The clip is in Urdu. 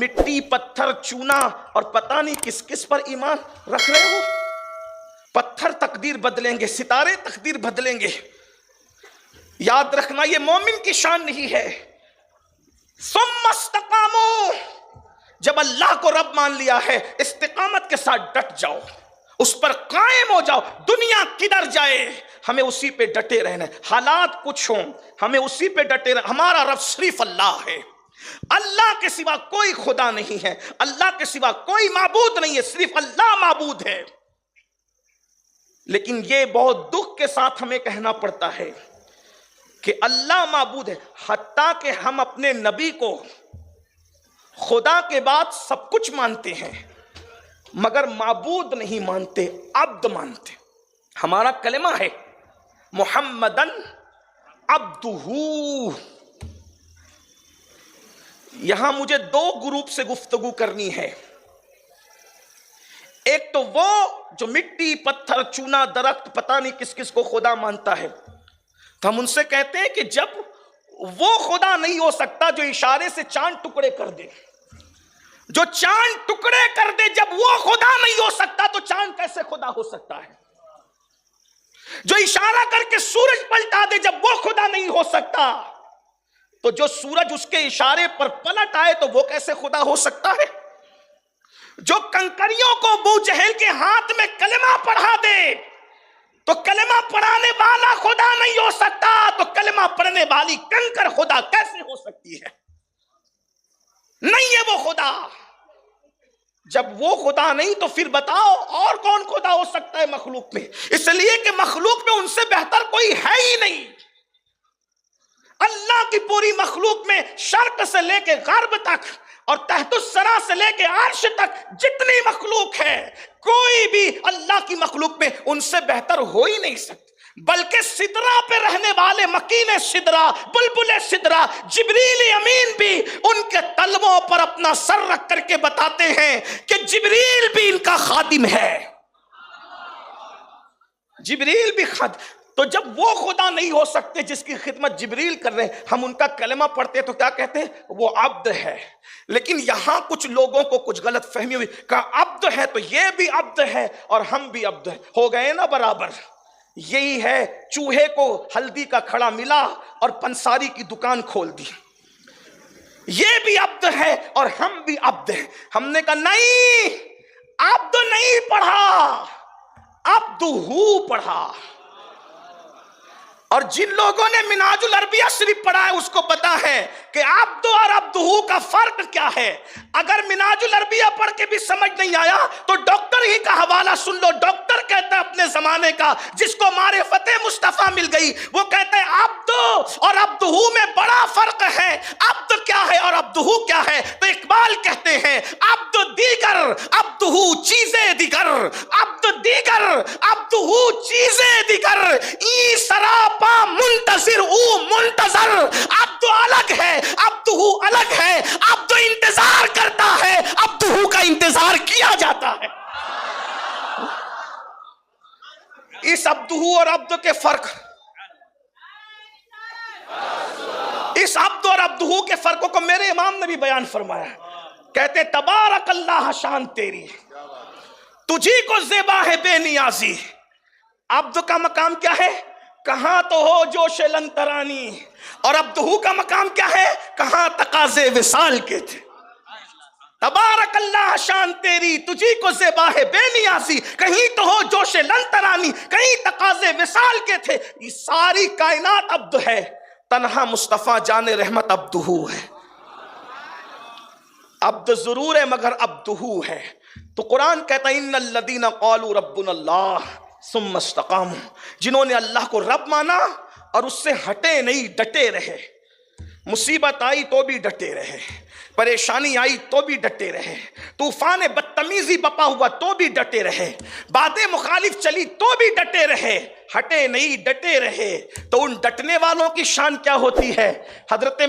مٹی پتھر چونا اور پتہ نہیں کس کس پر ایمان رکھ رہے ہو. پتھر تقدیر بدلیں گے، ستارے تقدیر بدلیں گے. یاد رکھنا یہ مومن کی شان نہیں ہے. ثم استقاموا، جب اللہ کو رب مان لیا ہے استقامت کے ساتھ ڈٹ جاؤ، اس پر قائم ہو جاؤ. دنیا کدھر جائے ہمیں اسی پہ ڈٹے رہنا ہے. حالات کچھ ہوں ہمیں اسی پہ ڈٹے رہنا. ہمارا رب صرف اللہ ہے، اللہ کے سوا کوئی خدا نہیں ہے، اللہ کے سوا کوئی معبود نہیں ہے، صرف اللہ معبود ہے. لیکن یہ بہت دکھ کے ساتھ ہمیں کہنا پڑتا ہے کہ اللہ معبود ہے. حتیٰ کہ ہم اپنے نبی کو خدا کے بعد سب کچھ مانتے ہیں مگر معبود نہیں مانتے، عبد مانتے. ہمارا کلمہ ہے محمدن عبدہ. یہاں مجھے دو گروپ سے گفتگو کرنی ہے. ایک تو وہ جو مٹی پتھر چونا درخت پتہ نہیں کس کس کو خدا مانتا ہے، تو ہم ان سے کہتے ہیں کہ جب وہ خدا نہیں ہو سکتا جو اشارے سے چاند ٹکڑے کر دے، جو چاند ٹکڑے کر دے، جب وہ خدا نہیں ہو سکتا تو چاند کیسے خدا ہو سکتا ہے؟ جو اشارہ کر کے سورج پلٹا دے، جب وہ خدا نہیں ہو سکتا تو جو سورج اس کے اشارے پر پلٹ آئے تو وہ کیسے خدا ہو سکتا ہے؟ جو کنکریوں کو ابو جہل کے ہاتھ میں کلمہ پڑھا دے تو کلمہ پڑھانے والا خدا نہیں ہو سکتا، تو کلمہ پڑھنے والی کنکر خدا کیسے ہو سکتی ہے؟ نہیں ہے وہ خدا. جب وہ خدا نہیں تو پھر بتاؤ اور کون خدا ہو سکتا ہے مخلوق میں؟ اس لیے کہ مخلوق میں ان سے بہتر کوئی ہے ہی نہیں. اللہ کی پوری مخلوق میں شرق سے لے کے غرب تک اور تحت الثری سے لے کے عرش تک جتنی مخلوق ہے، کوئی بھی اللہ کی مخلوق میں ان سے بہتر ہو ہی نہیں سکتا. بلکہ سدرہ پہ رہنے والے مکین سدرہ، بلبل سدرہ، جبریل امین بھی ان کے تلووں پر اپنا سر رکھ کر کے بتاتے ہیں کہ جبریل بھی ان کا خادم ہے. جبریل بھی خادم. تو جب وہ خدا نہیں ہو سکتے جس کی خدمت جبریل کر رہے ہیں، ہم ان کا کلمہ پڑھتے تو کیا کہتے ہیں؟ وہ عبد ہے. لیکن یہاں کچھ لوگوں کو کچھ غلط فہمی ہوئی، کہا عبد ہے تو یہ بھی عبد ہے اور ہم بھی عبد ہیں. ہو گئے نا برابر. یہی ہے، چوہے کو ہلدی کا کھڑا ملا اور پنساری کی دکان کھول دی. یہ بھی عبد ہے اور ہم بھی عبد ہیں. ہم نے کہا نہیں، عبد نہیں پڑھا، عبدہ پڑھا. اور جن لوگوں نے منہاج العربیہ شریف پڑھا ہے اس کو پتا ہے کہ عبد اور عبدہ کا فرق کیا ہے. اگر منہاج العربیہ پڑھ کے بھی سمجھ نہیں آیا تو ڈاکٹر ہی کا حوالہ سن لو. ڈاکٹر کہتا ہے اپنے زمانے کا جس کو معرفت مصطفیٰ مل گئی، وہ کہتا ہے عبد اور عبدہ میں بڑا فرق ہے. عبد کیا ہے اور عبدہ کیا ہے؟ تو اقبال کہتے ہیں عبد دیگر عبدہ چیزیں دیگر، عبد دیگر عبدہ چیزیں دیگر، ای سراپا منتظر او منتظر. عبد الگ ہے، عبدہ الگ ہے. عبد انتظار کرتا ہے، عبدہ کا انتظار کیا جاتا ہے. اس عبدہ اور عبد کے فرق، اس عبد اور عبدہ کے فرقوں کو میرے امام نے بھی بیان فرمایا. کہتے تبارک اللہ شان تیری، تجھی کو زیبا ہے بے نیازی. عبد کا مقام کیا ہے؟ کہاں تو ہو جوش لنترانی. اور عبدہ کا مقام کیا ہے؟ کہاں تقاضے وصال کے تھے. تبارک اللہ شان تیری، تجھی کو زیبا ہے بے نیازی، کہیں تو ہو جوش لنترانی، کہیں تقاضے وصال کے تھے. یہ ساری کائنات عبد ہے، تنہا مصطفیٰ جان رحمت عبدہ ہے. عبد ضرور ہے مگر عبدہ ہے. تو قرآن کہتا ہے ان الذین قالوا ربنا اللہ ثم استقاموا، جنہوں نے اللہ کو رب مانا اور اس سے ہٹے نہیں، ڈٹے رہے. مصیبت آئی تو بھی ڈٹے رہے، پریشانی آئی تو بھی ڈٹے رہے، طوفان بدتمیزی بپا ہوا تو بھی ڈٹے رہے، باتیں مخالف چلی تو بھی ڈٹے رہے، ہٹے نہیں ڈٹے رہے. تو ان ڈٹنے والوں کی شان کیا ہوتی ہے؟ حضرت